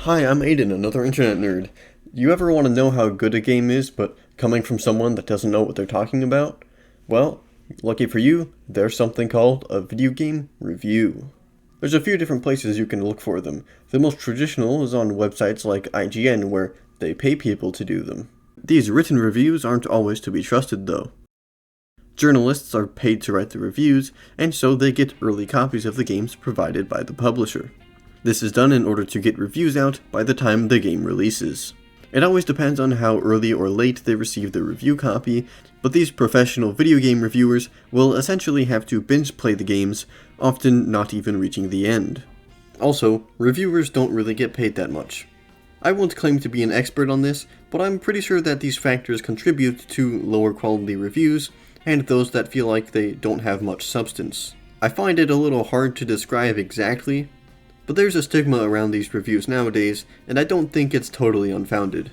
Hi, I'm Aiden, another internet nerd. You ever want to know how good a game is, but coming from someone that doesn't know what they're talking about? Well, lucky for you, there's something called a video game review. There's a few different places you can look for them. The most traditional is on websites like IGN, where they pay people to do them. These written reviews aren't always to be trusted, though. Journalists are paid to write the reviews, and so they get early copies of the games provided by the publisher. This is done in order to get reviews out by the time the game releases. It always depends on how early or late they receive the review copy, but these professional video game reviewers will essentially have to binge play the games, often not even reaching the end. Also, reviewers don't really get paid that much. I won't claim to be an expert on this, but I'm pretty sure that these factors contribute to lower quality reviews, and those that feel like they don't have much substance. I find it a little hard to describe exactly, but there's a stigma around these reviews nowadays, and I don't think it's totally unfounded.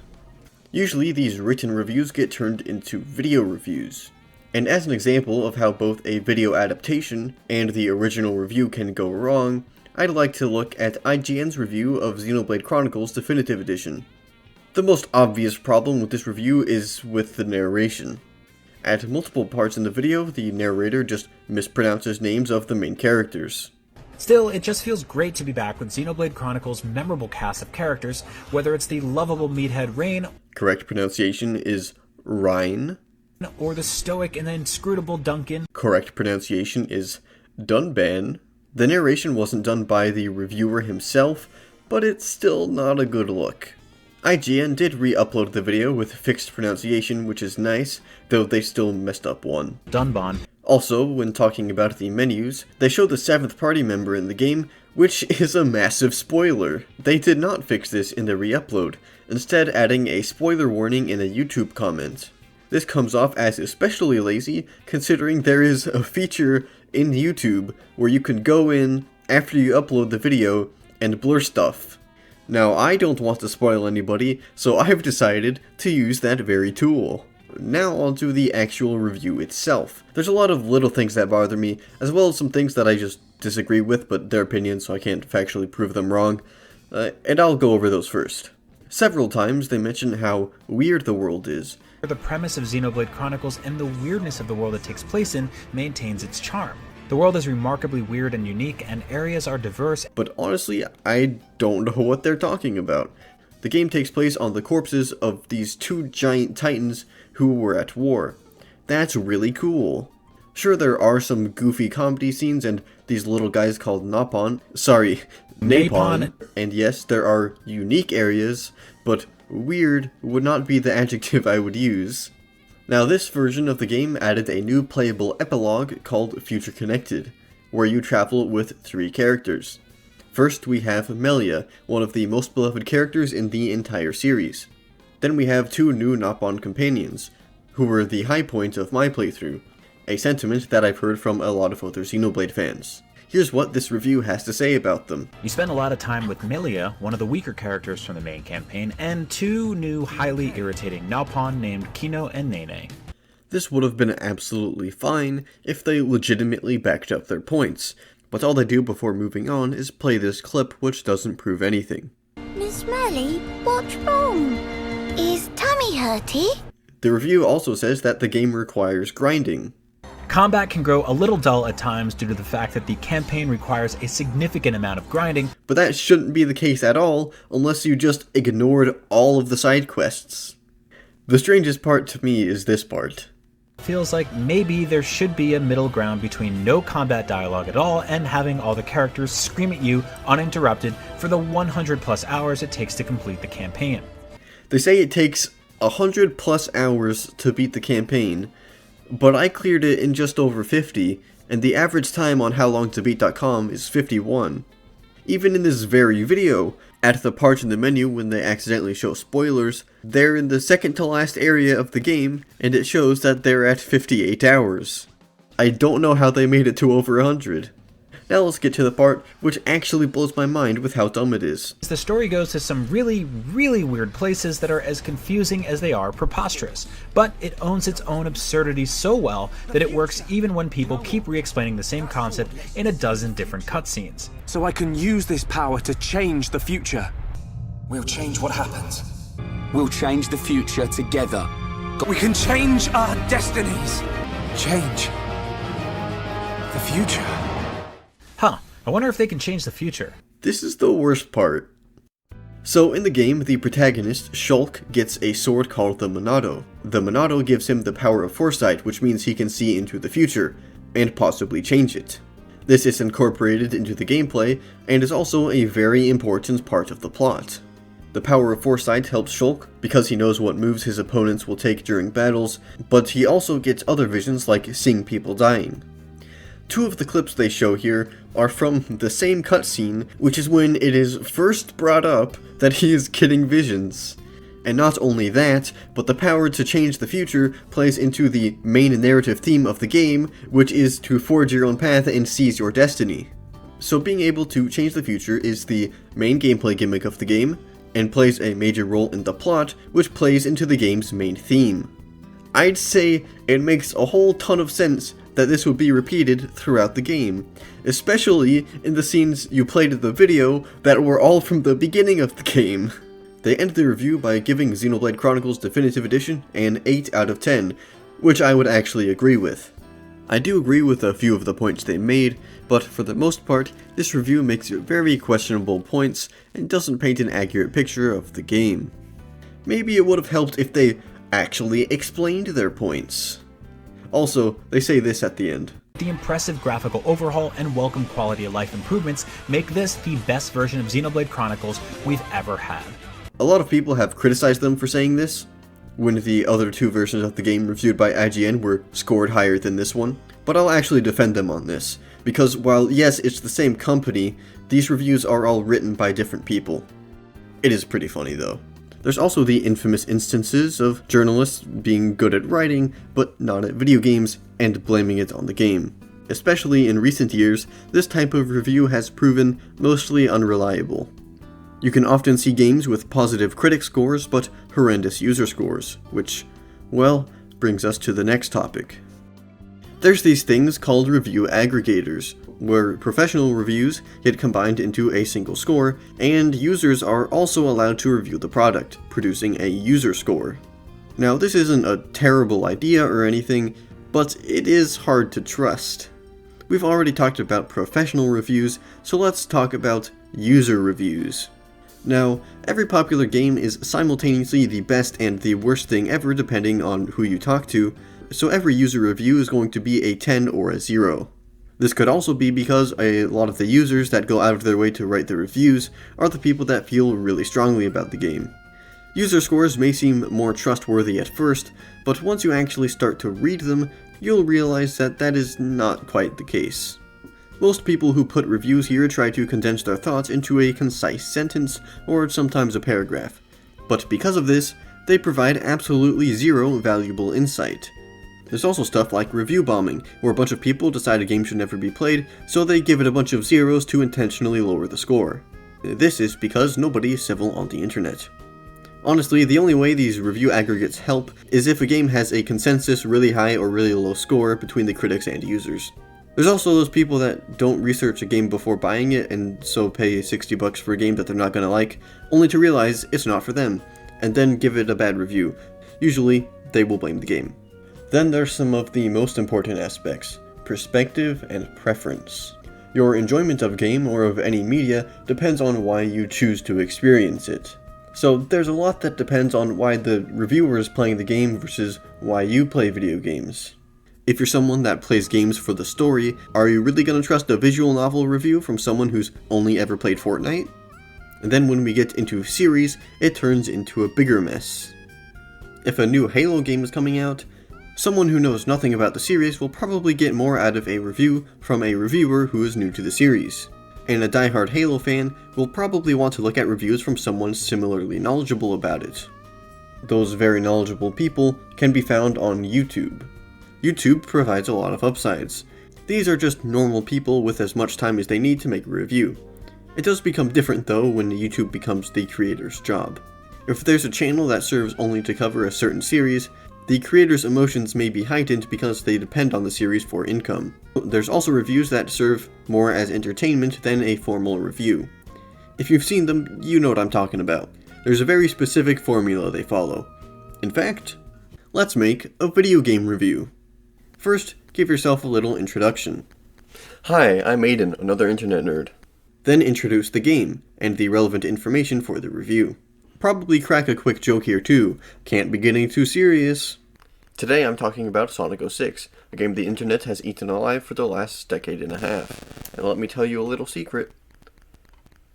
Usually these written reviews get turned into video reviews, and as an example of how both a video adaptation and the original review can go wrong, I'd like to look at IGN's review of Xenoblade Chronicles Definitive Edition. The most obvious problem with this review is with the narration. At multiple parts in the video, the narrator just mispronounces names of the main characters. Still, it just feels great to be back with Xenoblade Chronicles' memorable cast of characters, whether it's the lovable meathead Rain, Correct pronunciation is Rhine. Or the stoic and inscrutable Duncan. Correct pronunciation is Dunban. The narration wasn't done by the reviewer himself, but it's still not a good look. IGN did re-upload the video with fixed pronunciation, which is nice, though they still messed up one. Dunban. Also, when talking about the menus, they show the 7th party member in the game, which is a massive spoiler. They did not fix this in the re-upload, instead adding a spoiler warning in a YouTube comment. This comes off as especially lazy, considering there is a feature in YouTube where you can go in after you upload the video and blur stuff. Now, I don't want to spoil anybody, so I've decided to use that very tool. Now on to the actual review itself. There's a lot of little things that bother me, as well as some things that I just disagree with, but they're opinions, so I can't factually prove them wrong. And I'll go over those first. Several times they mention how weird the world is. The premise of Xenoblade Chronicles and the weirdness of the world it takes place in maintains its charm. The world is remarkably weird and unique, and areas are diverse. But honestly, I don't know what they're talking about. The game takes place on the corpses of these two giant titans who were at war. That's really cool. Sure, there are some goofy comedy scenes and these little guys called Napon. And yes, there are unique areas, but weird would not be the adjective I would use. Now, this version of the game added a new playable epilogue called Future Connected, where you travel with 3 characters. First, we have Melia, one of the most beloved characters in the entire series. Then we have 2 new Napon companions, who were the high point of my playthrough, a sentiment that I've heard from a lot of other Xenoblade fans. Here's what this review has to say about them. You spend a lot of time with Melia, one of the weaker characters from the main campaign, and 2 new highly irritating Napon named Kino and Nene. This would have been absolutely fine if they legitimately backed up their points, but all they do before moving on is play this clip which doesn't prove anything. Miss Melly, what's wrong? Is tummy hurty? The review also says that the game requires grinding. Combat can grow a little dull at times due to the fact that the campaign requires a significant amount of grinding, but that shouldn't be the case at all unless you just ignored all of the side quests. The strangest part to me is this part. Feels like maybe there should be a middle ground between no combat dialogue at all and having all the characters scream at you uninterrupted for the 100 plus hours it takes to complete the campaign. They say it takes 100 plus hours to beat the campaign, but I cleared it in just over 50, and the average time on howlongtobeat.com is 51. Even in this very video, at the part in the menu when they accidentally show spoilers, they're in the second to last area of the game, and it shows that they're at 58 hours. I don't know how they made it to over 100. Now let's get to the part which actually blows my mind with how dumb it is. The story goes to some really weird places that are as confusing as they are preposterous, but it owns its own absurdity so well that it works even when people keep re-explaining the same concept in a dozen different cutscenes. So I can use this power to change the future. We'll change what happens. We'll change the future together. We can change our destinies. Change the future. Huh, I wonder if they can change the future. This is the worst part. So in the game, the protagonist, Shulk, gets a sword called the Monado. The Monado gives him the power of foresight, which means he can see into the future, and possibly change it. This is incorporated into the gameplay, and is also a very important part of the plot. The power of foresight helps Shulk because he knows what moves his opponents will take during battles, but he also gets other visions like seeing people dying. Two of the clips they show here are from the same cutscene, which is when it is first brought up that he is getting visions. And not only that, but the power to change the future plays into the main narrative theme of the game, which is to forge your own path and seize your destiny. So being able to change the future is the main gameplay gimmick of the game, and plays a major role in the plot, which plays into the game's main theme. I'd say it makes a whole ton of sense that this would be repeated throughout the game, especially in the scenes you played in the video that were all from the beginning of the game. They end the review by giving Xenoblade Chronicles Definitive Edition an 8 out of 10, which I would actually agree with. I do agree with a few of the points they made, but for the most part, this review makes very questionable points and doesn't paint an accurate picture of the game. Maybe it would have helped if they actually explained their points. Also, they say this at the end. The impressive graphical overhaul and welcome quality of life improvements make this the best version of Xenoblade Chronicles we've ever had. A lot of people have criticized them for saying this, when the other two versions of the game reviewed by IGN were scored higher than this one, but I'll actually defend them on this, because while yes, it's the same company, these reviews are all written by different people. It is pretty funny though. There's also the infamous instances of journalists being good at writing, but not at video games, and blaming it on the game. Especially in recent years, this type of review has proven mostly unreliable. You can often see games with positive critic scores, but horrendous user scores, which, well, brings us to the next topic. There's these things called review aggregators, where professional reviews get combined into a single score, and users are also allowed to review the product, producing a user score. Now, this isn't a terrible idea or anything, but it is hard to trust. We've already talked about professional reviews, so let's talk about user reviews. Now, every popular game is simultaneously the best and the worst thing ever depending on who you talk to, so every user review is going to be a 10 or a 0. This could also be because a lot of the users that go out of their way to write the reviews are the people that feel really strongly about the game. User scores may seem more trustworthy at first, but once you actually start to read them, you'll realize that that is not quite the case. Most people who put reviews here try to condense their thoughts into a concise sentence, or sometimes a paragraph. But because of this, they provide absolutely zero valuable insight. There's also stuff like review bombing, where a bunch of people decide a game should never be played, so they give it a bunch of zeros to intentionally lower the score. This is because nobody is civil on the internet. Honestly, the only way these review aggregates help is if a game has a consensus really high or really low score between the critics and users. There's also those people that don't research a game before buying it and so pay $60 for a game that they're not gonna like, only to realize it's not for them, and then give it a bad review. Usually, they will blame the game. Then there's some of the most important aspects: perspective and preference. Your enjoyment of a game or of any media depends on why you choose to experience it. So there's a lot that depends on why the reviewer is playing the game versus why you play video games. If you're someone that plays games for the story, are you really going to trust a visual novel review from someone who's only ever played Fortnite? And then when we get into series, it turns into a bigger mess. If a new Halo game is coming out, someone who knows nothing about the series will probably get more out of a review from a reviewer who is new to the series. And a diehard Halo fan will probably want to look at reviews from someone similarly knowledgeable about it. Those very knowledgeable people can be found on YouTube. YouTube provides a lot of upsides. These are just normal people with as much time as they need to make a review. It does become different though when YouTube becomes the creator's job. If there's a channel that serves only to cover a certain series, the creator's emotions may be heightened because they depend on the series for income. There's also reviews that serve more as entertainment than a formal review. If you've seen them, you know what I'm talking about. There's a very specific formula they follow. In fact, let's make a video game review. First, give yourself a little introduction. Hi, I'm Aiden, another internet nerd. Then introduce the game, and the relevant information for the review. Probably crack a quick joke here too, can't be getting too serious. Today I'm talking about Sonic 06, a game the internet has eaten alive for the last decade and a half. And let me tell you a little secret,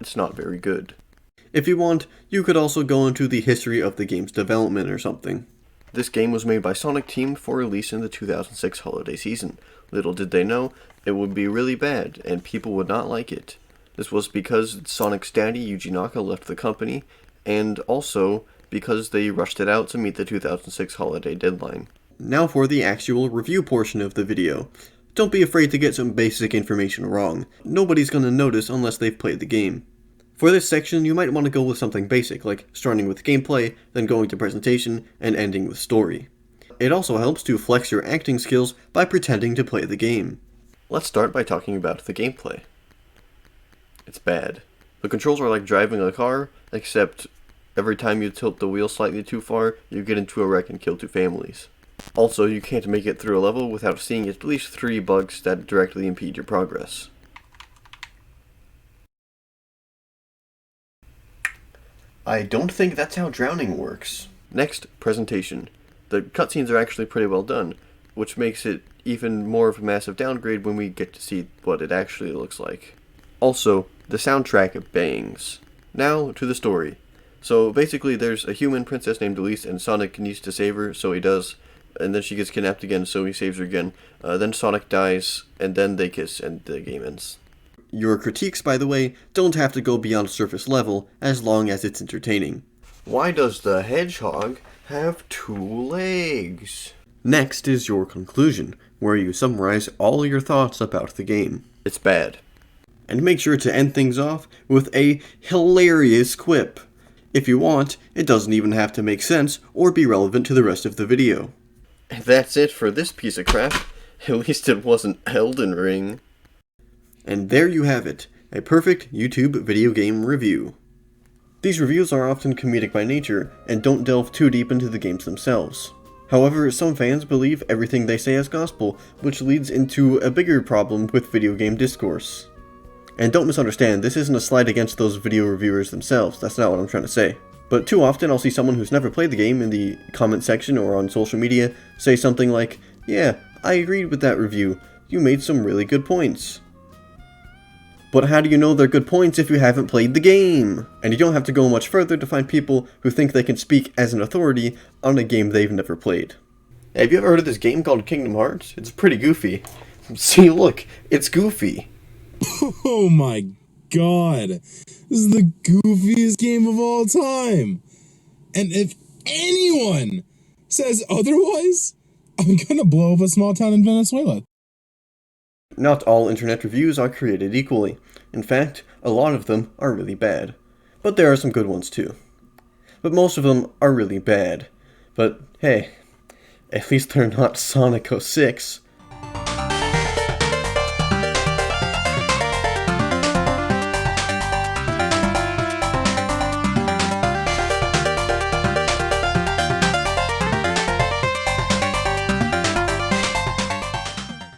it's not very good. If you want, you could also go into the history of the game's development or something. This game was made by Sonic Team for release in the 2006 holiday season. Little did they know, it would be really bad, and people would not like it. This was because Sonic's daddy, Yuji Naka, left the company, and also because they rushed it out to meet the 2006 holiday deadline. Now for the actual review portion of the video. Don't be afraid to get some basic information wrong. Nobody's gonna notice unless they've played the game. For this section, you might want to go with something basic, like starting with gameplay, then going to presentation, and ending with story. It also helps to flex your acting skills by pretending to play the game. Let's start by talking about the gameplay. It's bad. The controls are like driving a car, except every time you tilt the wheel slightly too far, you get into a wreck and kill 2 families. Also, you can't make it through a level without seeing at least 3 bugs that directly impede your progress. I don't think that's how drowning works. Next, presentation. The cutscenes are actually pretty well done, which makes it even more of a massive downgrade when we get to see what it actually looks like. Also, the soundtrack bangs. Now, to the story. So basically there's a human princess named Elise and Sonic needs to save her, so he does, and then she gets kidnapped again, so he saves her again. Then Sonic dies, and then they kiss, and the game ends. Your critiques, by the way, don't have to go beyond surface level, as long as it's entertaining. Why does the hedgehog have 2 legs? Next is your conclusion, where you summarize all your thoughts about the game. It's bad. And make sure to end things off with a hilarious quip. If you want, it doesn't even have to make sense or be relevant to the rest of the video. And that's it for this piece of crap. At least it wasn't Elden Ring. And there you have it, a perfect YouTube video game review. These reviews are often comedic by nature and don't delve too deep into the games themselves. However, some fans believe everything they say is gospel, which leads into a bigger problem with video game discourse. And don't misunderstand, this isn't a slight against those video reviewers themselves, that's not what I'm trying to say. But too often I'll see someone who's never played the game in the comment section or on social media say something like, "Yeah, I agreed with that review, you made some really good points." But how do you know they're good points if you haven't played the game? And you don't have to go much further to find people who think they can speak as an authority on a game they've never played. Have you ever heard of this game called Kingdom Hearts? It's pretty goofy. See, look, it's goofy. Oh my god. This is the goofiest game of all time. And if anyone says otherwise, I'm gonna blow up a small town in Venezuela. Not all internet reviews are created equally. In fact, a lot of them are really bad. But there are some good ones too. But most of them are really bad. But hey, at least they're not Sonic 06.